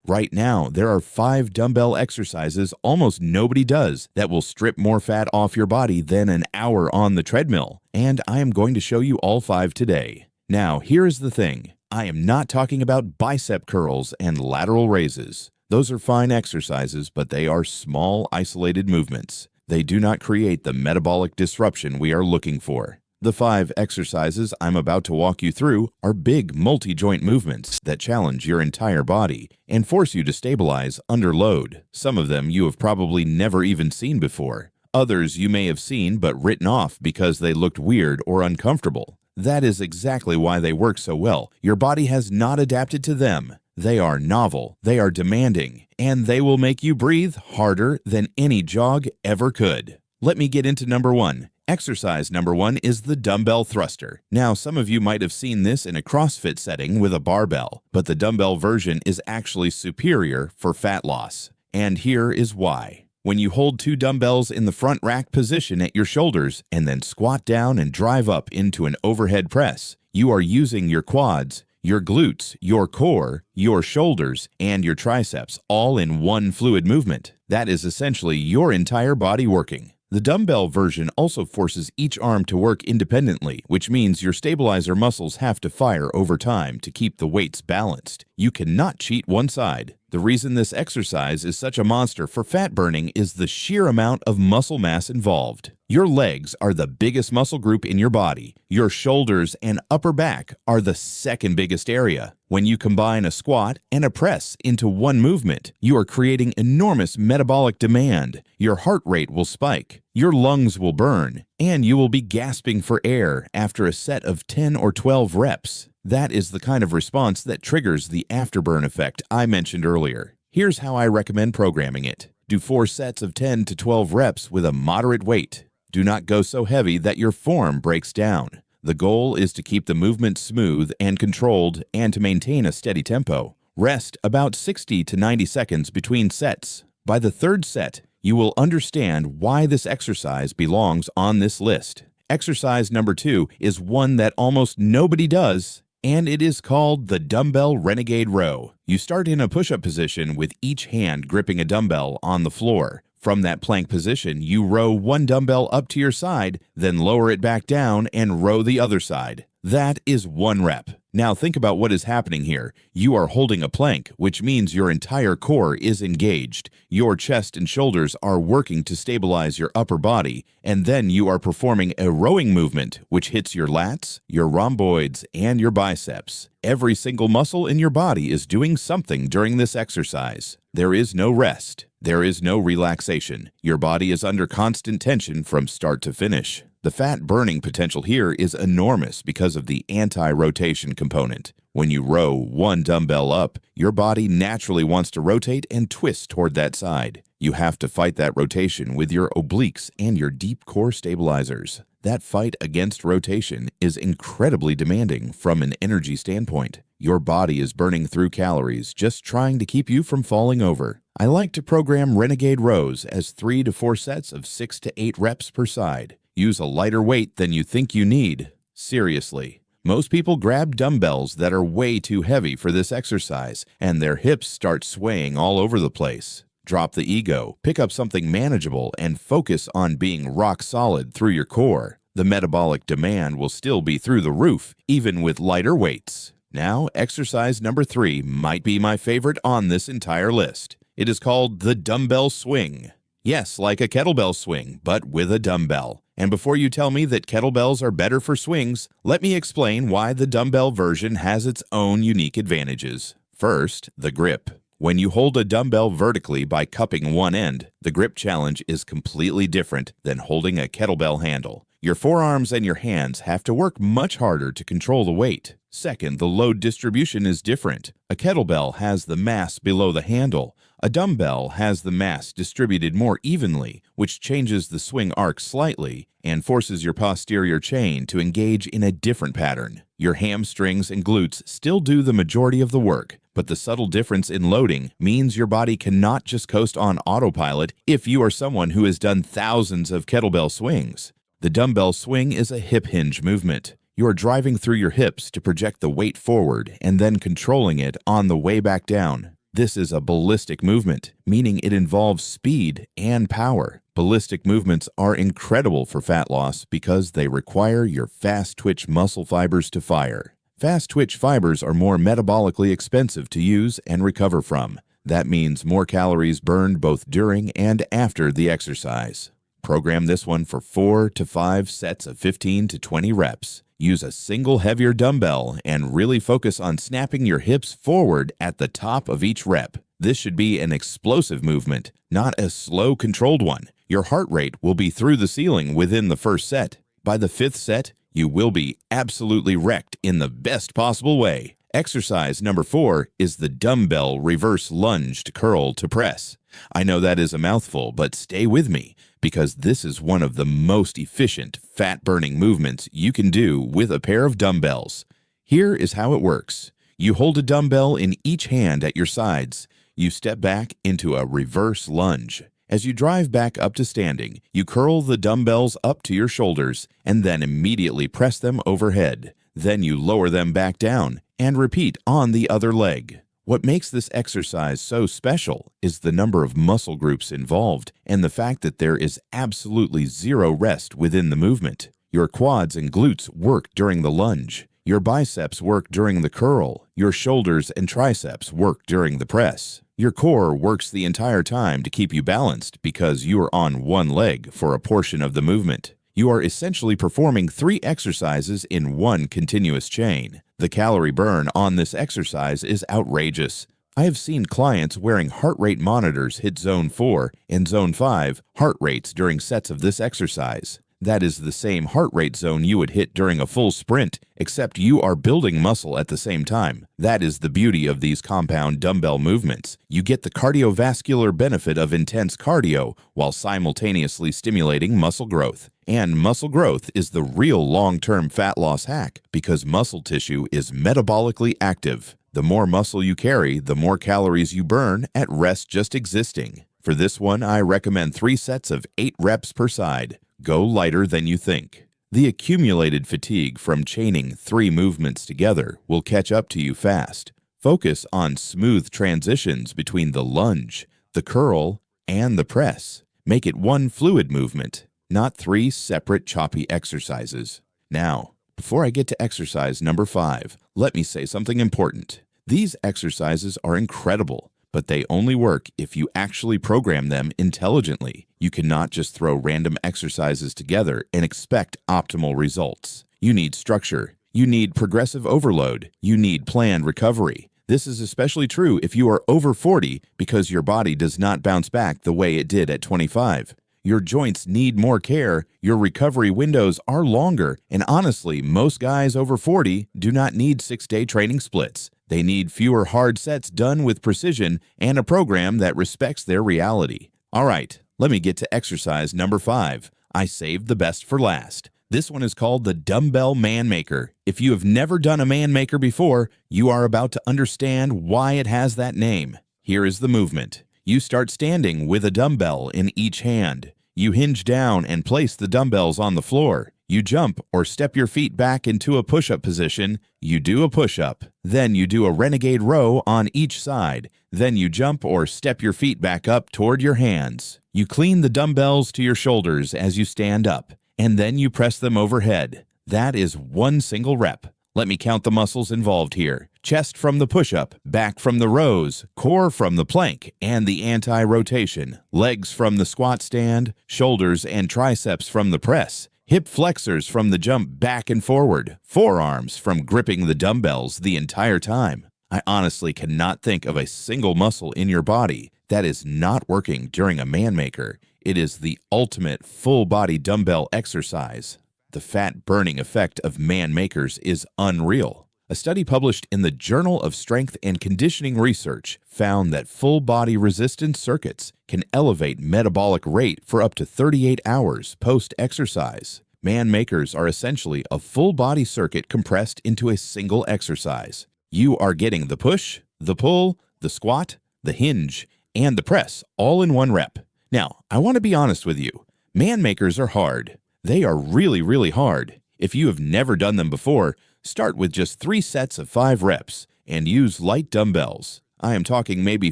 Right now, there are 5 dumbbell exercises almost nobody does that will strip more fat off your body than an hour on the treadmill, and I am going to show you all 5 today. Now, here is the thing. I am not talking about bicep curls and lateral raises. Those are fine exercises, but they are small, isolated movements. They do not create the metabolic disruption we are looking for. The 5 exercises I'm about to walk you through are big multi-joint movements that challenge your entire body and force you to stabilize under load. Some of them you have probably never even seen before. Others you may have seen but written off because they looked weird or uncomfortable. That is exactly why they work so well. Your body has not adapted to them. They are novel, they are demanding, and they will make you breathe harder than any jog ever could. Let me get into number 1. Exercise number 1 is the dumbbell thruster. Now, some of you might have seen this in a CrossFit setting with a barbell, but the dumbbell version is actually superior for fat loss. And here is why. When you hold 2 dumbbells in the front rack position at your shoulders and then squat down and drive up into an overhead press, you are using your quads, your glutes, your core, your shoulders, and your triceps all in one fluid movement. That is essentially your entire body working. The dumbbell version also forces each arm to work independently, which means your stabilizer muscles have to fire over time to keep the weights balanced. You cannot cheat one side. The reason this exercise is such a monster for fat burning is the sheer amount of muscle mass involved. Your legs are the biggest muscle group in your body. Your shoulders and upper back are the second biggest area. When you combine a squat and a press into one movement, you are creating enormous metabolic demand. Your heart rate will spike, your lungs will burn, and you will be gasping for air after a set of 10 or 12 reps. That is the kind of response that triggers the afterburn effect I mentioned earlier. Here's how I recommend programming it. Do 4 sets of 10 to 12 reps with a moderate weight. Do not go so heavy that your form breaks down. The goal is to keep the movement smooth and controlled and to maintain a steady tempo. Rest about 60 to 90 seconds between sets. By the 3rd set, you will understand why this exercise belongs on this list. Exercise number 2 is one that almost nobody does, and it is called the Dumbbell Renegade Row. You start in a push-up position with each hand gripping a dumbbell on the floor. From that plank position, you row one dumbbell up to your side, then lower it back down and row the other side. That is 1 rep. Now think about what is happening here. You are holding a plank, which means your entire core is engaged. Your chest and shoulders are working to stabilize your upper body, and then you are performing a rowing movement, which hits your lats, your rhomboids, and your biceps. Every single muscle in your body is doing something during this exercise. There is no rest. There is no relaxation. Your body is under constant tension from start to finish. The fat burning potential here is enormous because of the anti-rotation component. When you row one dumbbell up, your body naturally wants to rotate and twist toward that side. You have to fight that rotation with your obliques and your deep core stabilizers. That fight against rotation is incredibly demanding from an energy standpoint. Your body is burning through calories just trying to keep you from falling over. I like to program Renegade rows as 3 to 4 sets of 6 to 8 reps per side. Use a lighter weight than you think you need. Seriously. Most people grab dumbbells that are way too heavy for this exercise, and their hips start swaying all over the place. Drop the ego, pick up something manageable, and focus on being rock solid through your core. The metabolic demand will still be through the roof, even with lighter weights. Now, exercise number 3 might be my favorite on this entire list. It is called the Dumbbell Swing. Yes, like a kettlebell swing, but with a dumbbell. And before you tell me that kettlebells are better for swings, let me explain why the dumbbell version has its own unique advantages. First, the grip. When you hold a dumbbell vertically by cupping one end, the grip challenge is completely different than holding a kettlebell handle. Your forearms and your hands have to work much harder to control the weight. Second, the load distribution is different. A kettlebell has the mass below the handle. A dumbbell has the mass distributed more evenly, which changes the swing arc slightly and forces your posterior chain to engage in a different pattern. Your hamstrings and glutes still do the majority of the work, but the subtle difference in loading means your body cannot just coast on autopilot if you are someone who has done thousands of kettlebell swings. The dumbbell swing is a hip hinge movement. You are driving through your hips to project the weight forward and then controlling it on the way back down. This is a ballistic movement, meaning it involves speed and power. Ballistic movements are incredible for fat loss because they require your fast-twitch muscle fibers to fire. Fast-twitch fibers are more metabolically expensive to use and recover from. That means more calories burned both during and after the exercise. Program this one for 4 to 5 sets of 15 to 20 reps. Use a single heavier dumbbell and really focus on snapping your hips forward at the top of each rep. This should be an explosive movement, not a slow, controlled one. Your heart rate will be through the ceiling within the first set. By the 5th set, you will be absolutely wrecked in the best possible way. Exercise number 4 is the dumbbell reverse lunge to curl to press. I know that is a mouthful, but stay with me because this is one of the most efficient fat-burning movements you can do with a pair of dumbbells. Here is how it works. You hold a dumbbell in each hand at your sides. You step back into a reverse lunge. As you drive back up to standing, you curl the dumbbells up to your shoulders and then immediately press them overhead. Then you lower them back down and repeat on the other leg. What makes this exercise so special is the number of muscle groups involved and the fact that there is absolutely zero rest within the movement. Your quads and glutes work during the lunge. Your biceps work during the curl. Your shoulders and triceps work during the press. Your core works the entire time to keep you balanced because you are on one leg for a portion of the movement. You are essentially performing 3 exercises in one continuous chain. The calorie burn on this exercise is outrageous. I have seen clients wearing heart rate monitors hit zone 4 and zone 5 heart rates during sets of this exercise. That is the same heart rate zone you would hit during a full sprint, except you are building muscle at the same time. That is the beauty of these compound dumbbell movements. You get the cardiovascular benefit of intense cardio while simultaneously stimulating muscle growth. And muscle growth is the real long-term fat loss hack because muscle tissue is metabolically active. The more muscle you carry, the more calories you burn at rest just existing. For this one, I recommend 3 sets of 8 reps per side. Go lighter than you think. The accumulated fatigue from chaining 3 movements together will catch up to you fast. Focus on smooth transitions between the lunge, the curl, and the press. Make it one fluid movement, not 3 separate choppy exercises. Now, before I get to exercise number 5, let me say something important. These exercises are incredible, but they only work if you actually program them intelligently. You cannot just throw random exercises together and expect optimal results. You need structure. You need progressive overload. You need planned recovery. This is especially true if you are over 40 because your body does not bounce back the way it did at 25. Your joints need more care, your recovery windows are longer, and honestly, most guys over 40 do not need 6-day training splits. They need fewer hard sets done with precision and a program that respects their reality. All right, let me get to exercise number 5. I saved the best for last. This one is called the Dumbbell Man Maker. If you have never done a Man Maker before, you are about to understand why it has that name. Here is the movement. You start standing with a dumbbell in each hand. You hinge down and place the dumbbells on the floor. You jump or step your feet back into a push-up position. You do a push-up. Then you do a Renegade Row on each side. Then you jump or step your feet back up toward your hands. You clean the dumbbells to your shoulders as you stand up, and then you press them overhead. That is one single rep. Let me count the muscles involved here. Chest from the push-up, back from the rows, core from the plank and the anti-rotation, legs from the squat stand, shoulders and triceps from the press, hip flexors from the jump back and forward, forearms from gripping the dumbbells the entire time. I honestly cannot think of a single muscle in your body that is not working during a Man Maker. It is the ultimate full-body dumbbell exercise. The fat-burning effect of Man Makers is unreal. A study published in the Journal of Strength and Conditioning Research found that full-body resistance circuits can elevate metabolic rate for up to 38 hours post-exercise. Man Makers are essentially a full-body circuit compressed into a single exercise. You are getting the push, the pull, the squat, the hinge, and the press all in one rep. Now, I want to be honest with you. Man Makers are hard. They are really, really hard. If you have never done them before, start with just 3 sets of 5 reps and use light dumbbells. I am talking maybe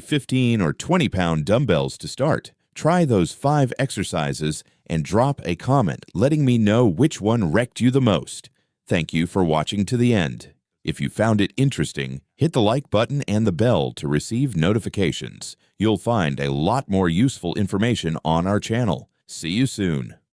15 or 20-pound dumbbells to start. Try those 5 exercises and drop a comment letting me know which one wrecked you the most. Thank you for watching to the end. If you found it interesting, hit the like button and the bell to receive notifications. You'll find a lot more useful information on our channel. See you soon.